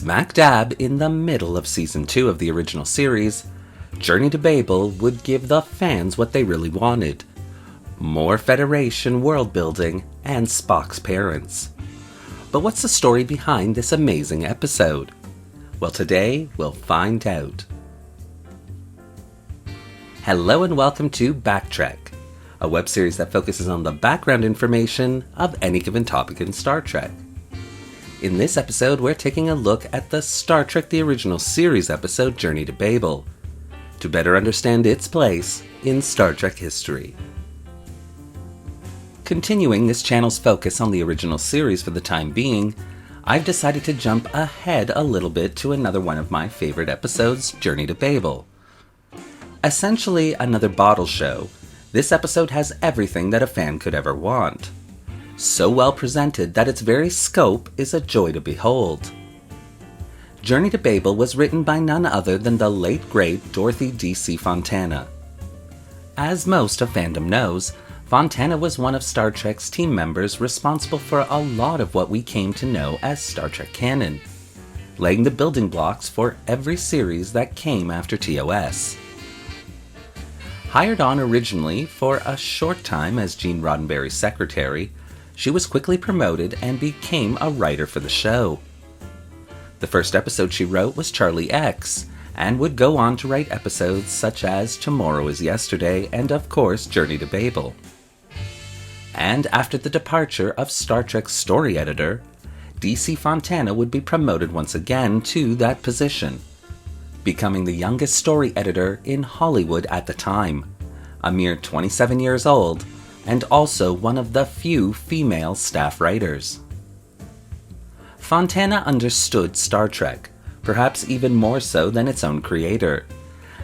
Smack dab in the middle of Season 2 of the original series, Journey to Babel would give the fans what they really wanted. More Federation world building and Spock's parents. But what's the story behind this amazing episode? Well, today we'll find out. Hello and welcome to Backtrek, a web series that focuses on the background information of any given topic in Star Trek. In this episode, we're taking a look at the Star Trek The Original Series episode Journey to Babel, to better understand its place in Star Trek history. Continuing this channel's focus on the original series for the time being, I've decided to jump ahead a little bit to another one of my favorite episodes, Journey to Babel. Essentially another bottle show, this episode has everything that a fan could ever want. So well presented that its very scope is a joy to behold. Journey to Babel was written by none other than the late great Dorothy D.C. Fontana. As most of fandom knows, Fontana was one of Star Trek's team members responsible for a lot of what we came to know as Star Trek canon, laying the building blocks for every series that came after TOS. Hired on originally for a short time as Gene Roddenberry's secretary, she was quickly promoted and became a writer for the show. The first episode she wrote was Charlie X, and would go on to write episodes such as Tomorrow is Yesterday and, of course, Journey to Babel. And after the departure of Star Trek's story editor, DC Fontana would be promoted once again to that position, becoming the youngest story editor in Hollywood at the time, a mere 27 years old, and also one of the few female staff writers. Fontana understood Star Trek, perhaps even more so than its own creator,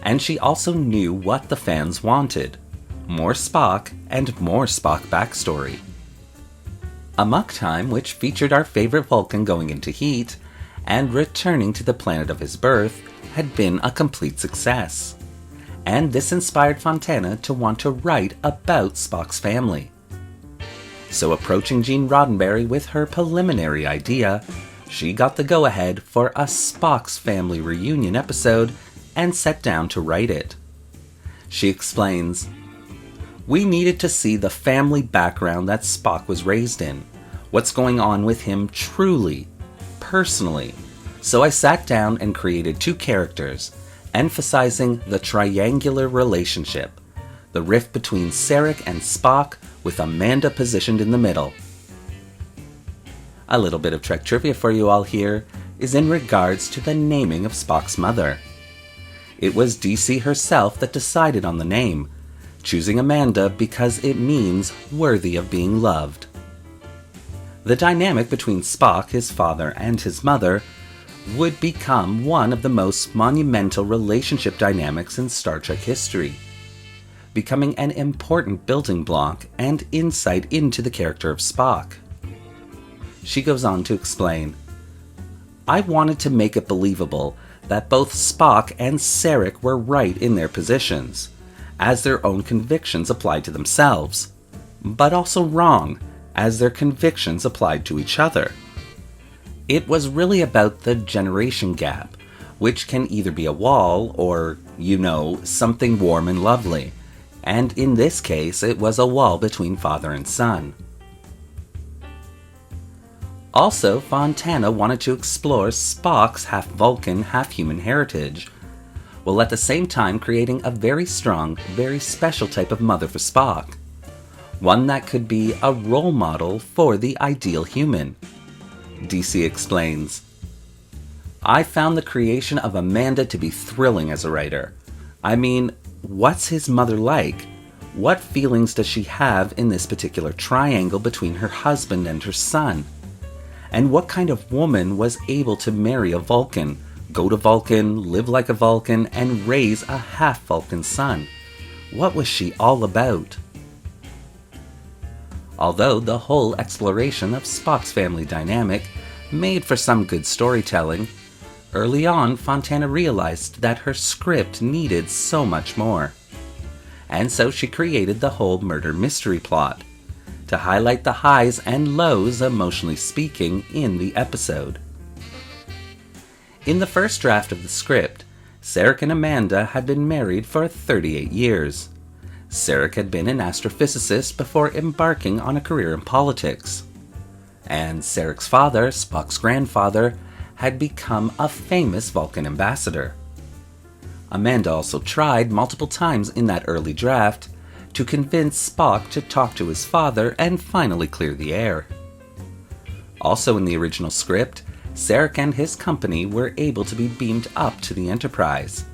and she also knew what the fans wanted: more Spock and more Spock backstory. Amok Time, which featured our favorite Vulcan going into heat and returning to the planet of his birth, had been a complete success, and this inspired Fontana to want to write about Spock's family. So approaching Gene Roddenberry with her preliminary idea, she got the go-ahead for a Spock's family reunion episode and sat down to write it. She explains, "We needed to see the family background that Spock was raised in, what's going on with him truly, personally. So I sat down and created two characters, emphasizing the triangular relationship, the rift between Sarek and Spock, with Amanda positioned in the middle." A little bit of Trek trivia for you all here is in regards to the naming of Spock's mother. It was DC herself that decided on the name, choosing Amanda because it means worthy of being loved. The dynamic between Spock, his father, and his mother would become one of the most monumental relationship dynamics in Star Trek history, becoming an important building block and insight into the character of Spock. She goes on to explain, "I wanted to make it believable that both Spock and Sarek were right in their positions, as their own convictions applied to themselves, but also wrong, as their convictions applied to each other. It was really about the generation gap, which can either be a wall or, something warm and lovely. And in this case, it was a wall between father and son." Also, Fontana wanted to explore Spock's half-Vulcan, half-human heritage, while at the same time creating a very strong, very special type of mother for Spock. One that could be a role model for the ideal human. DC explains, "I found the creation of Amanda to be thrilling as a writer. I mean, what's his mother like? What feelings does she have in this particular triangle between her husband and her son? And what kind of woman was able to marry a Vulcan, go to Vulcan, live like a Vulcan, and raise a half-Vulcan son? What was she all about?" Although the whole exploration of Spock's family dynamic made for some good storytelling, early on Fontana realized that her script needed so much more. And so she created the whole murder mystery plot, to highlight the highs and lows, emotionally speaking, in the episode. In the first draft of the script, Sarek and Amanda had been married for 38 years. Sarek had been an astrophysicist before embarking on a career in politics. And Sarek's father, Spock's grandfather, had become a famous Vulcan ambassador. Amanda also tried multiple times in that early draft to convince Spock to talk to his father and finally clear the air. Also in the original script, Sarek and his company were able to be beamed up to the Enterprise.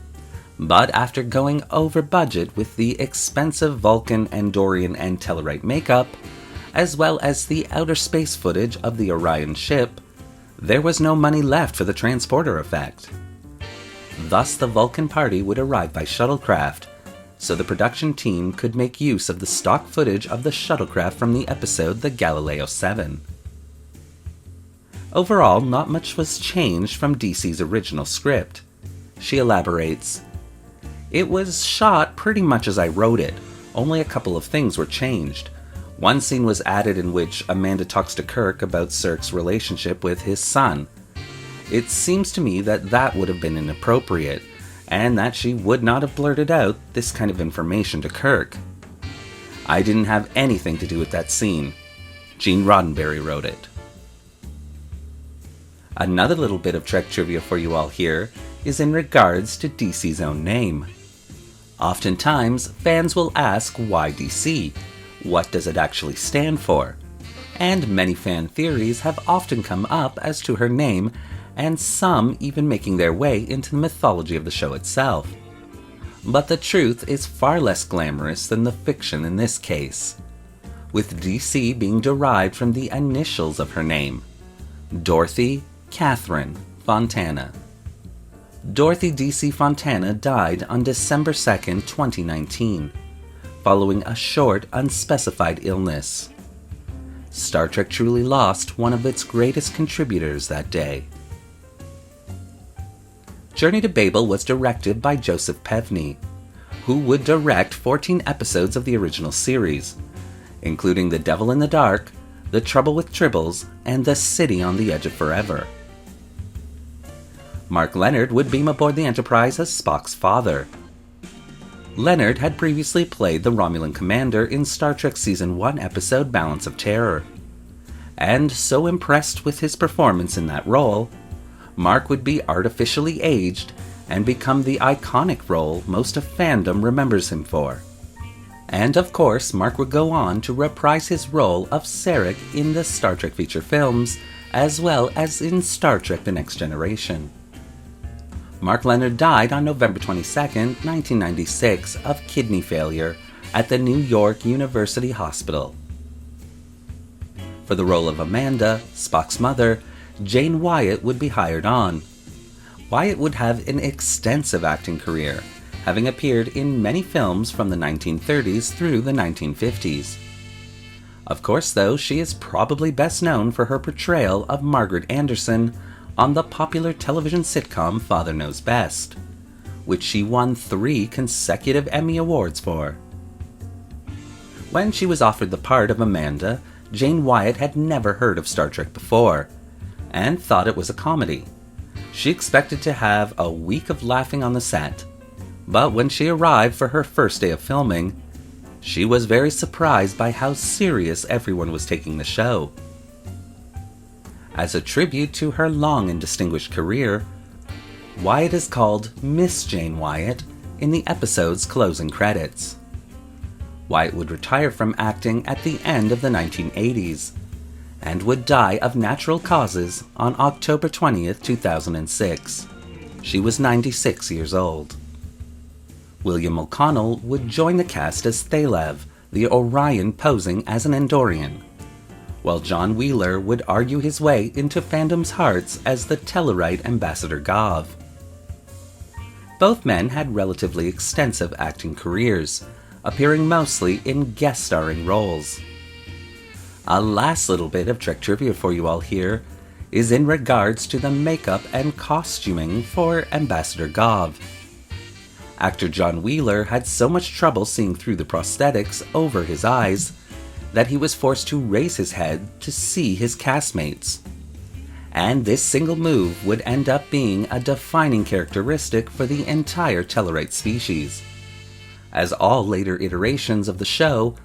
But after going over budget with the expensive Vulcan, Andorian, and Tellarite makeup, as well as the outer space footage of the Orion ship, there was no money left for the transporter effect. Thus the Vulcan party would arrive by shuttlecraft, so the production team could make use of the stock footage of the shuttlecraft from the episode The Galileo 7. Overall, not much was changed from DC's original script. She elaborates, "It was shot pretty much as I wrote it, only a couple of things were changed. One scene was added in which Amanda talks to Kirk about Sarek's relationship with his son. It seems to me that that would have been inappropriate, and that she would not have blurted out this kind of information to Kirk. I didn't have anything to do with that scene. Gene Roddenberry wrote it." Another little bit of Trek trivia for you all here is in regards to DC's own name. Oftentimes, fans will ask why DC? What does it actually stand for? And many fan theories have often come up as to her name, and some even making their way into the mythology of the show itself. But the truth is far less glamorous than the fiction in this case, with DC being derived from the initials of her name, Dorothy Catherine Fontana. Dorothy D.C. Fontana died on December 2nd, 2019, following a short, unspecified illness. Star Trek truly lost one of its greatest contributors that day. Journey to Babel was directed by Joseph Pevney, who would direct 14 episodes of the original series, including The Devil in the Dark, The Trouble with Tribbles, and The City on the Edge of Forever. Mark Leonard would beam aboard the Enterprise as Spock's father. Leonard had previously played the Romulan commander in Star Trek Season 1 episode Balance of Terror, and so impressed with his performance in that role, Mark would be artificially aged and become the iconic role most of fandom remembers him for. And of course, Mark would go on to reprise his role of Sarek in the Star Trek feature films, as well as in Star Trek The Next Generation. Mark Leonard died on November 22, 1996, of kidney failure at the New York University Hospital. For the role of Amanda, Spock's mother, Jane Wyatt would be hired on. Wyatt would have an extensive acting career, having appeared in many films from the 1930s through the 1950s. Of course, though, she is probably best known for her portrayal of Margaret Anderson on the popular television sitcom Father Knows Best, which she won 3 consecutive Emmy Awards for. When she was offered the part of Amanda, Jane Wyatt had never heard of Star Trek before, and thought it was a comedy. She expected to have a week of laughing on the set, but when she arrived for her first day of filming, she was very surprised by how serious everyone was taking the show. As a tribute to her long and distinguished career, Wyatt is called Miss Jane Wyatt in the episode's closing credits. Wyatt would retire from acting at the end of the 1980s, and would die of natural causes on October 20th, 2006. She was 96 years old. William O'Connell would join the cast as Thalev, the Orion posing as an Andorian, while John Wheeler would argue his way into fandom's hearts as the Tellarite Ambassador Gov. Both men had relatively extensive acting careers, appearing mostly in guest-starring roles. A last little bit of Trek trivia for you all here is in regards to the makeup and costuming for Ambassador Gov. Actor John Wheeler had so much trouble seeing through the prosthetics over his eyes that he was forced to raise his head to see his castmates. and this single move would end up being a defining characteristic for the entire Tellurite species, as all later iterations of the show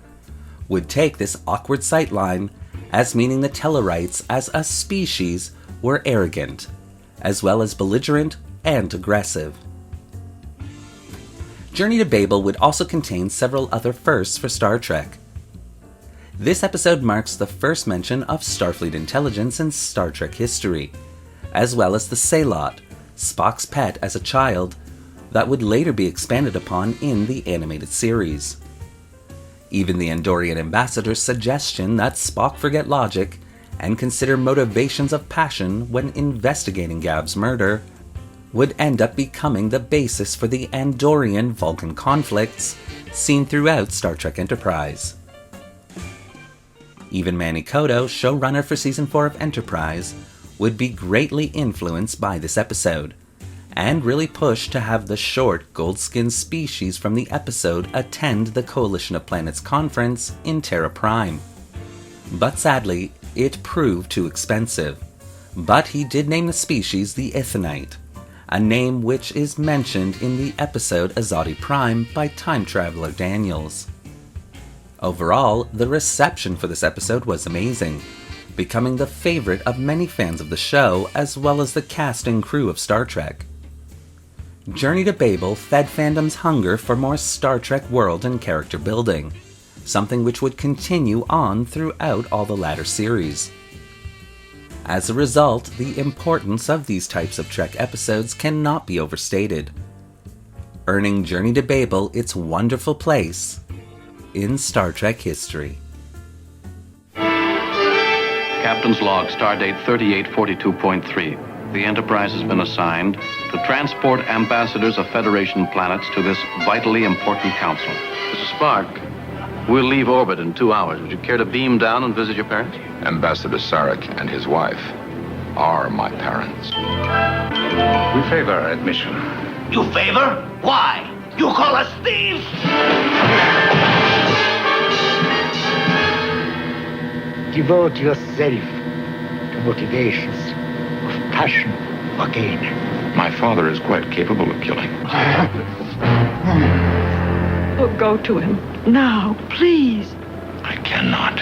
would take this awkward sightline as meaning the Tellurites as a species were arrogant, as well as belligerent and aggressive. Journey to Babel would also contain several other firsts for Star Trek. This episode marks the first mention of Starfleet intelligence in Star Trek history, as well as the Salot, Spock's pet as a child, that would later be expanded upon in the animated series. Even the Andorian ambassador's suggestion that Spock forget logic and consider motivations of passion when investigating Gav's murder would end up becoming the basis for the Andorian-Vulcan conflicts seen throughout Star Trek Enterprise. Even Manny Coto, showrunner for Season 4 of Enterprise, would be greatly influenced by this episode, and really pushed to have the short, gold-skinned species from the episode attend the Coalition of Planets conference in Terra Prime. But sadly, it proved too expensive. But he did name the species the Ithanite, a name which is mentioned in the episode Azadi Prime by time traveler Daniels. Overall, the reception for this episode was amazing, becoming the favorite of many fans of the show as well as the cast and crew of Star Trek. Journey to Babel fed fandom's hunger for more Star Trek world and character building, something which would continue on throughout all the latter series. As a result, the importance of these types of Trek episodes cannot be overstated, earning Journey to Babel its wonderful place in Star Trek history. Captain's log, stardate 3842.3. The Enterprise has been assigned to transport ambassadors of Federation planets to this vitally important council. Mr. Spark, we'll leave orbit in 2 hours. Would you care to beam down and visit your parents? Ambassador Sarek and his wife are my parents. We favor admission. You favor? Why? You call us thieves? Devote yourself to motivations of passion or gain. My father is quite capable of killing. Oh, go to him now, please. I cannot.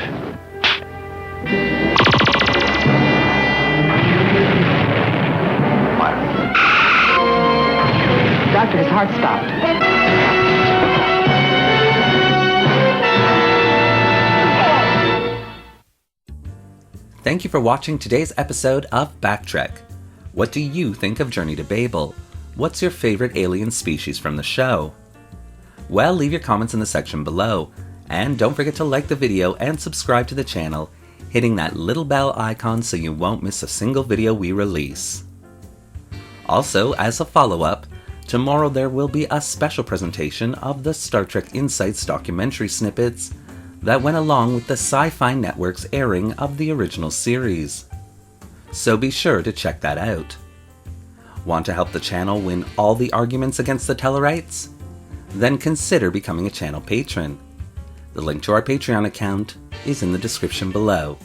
Doctor, his heart stopped. Thank you for watching today's episode of Backtrek. What do you think of Journey to Babel? What's your favorite alien species from the show? Well, leave your comments in the section below, and don't forget to like the video and subscribe to the channel, hitting that little bell icon so you won't miss a single video we release. Also, as a follow-up, tomorrow there will be a special presentation of the Star Trek Insights documentary snippets that went along with the Sci-Fi Network's airing of the original series. So be sure to check that out. Want to help the channel win all the arguments against the Tellurites? Then consider becoming a channel patron. The link to our Patreon account is in the description below.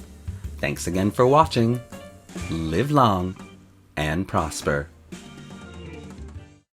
Thanks again for watching. Live long and prosper.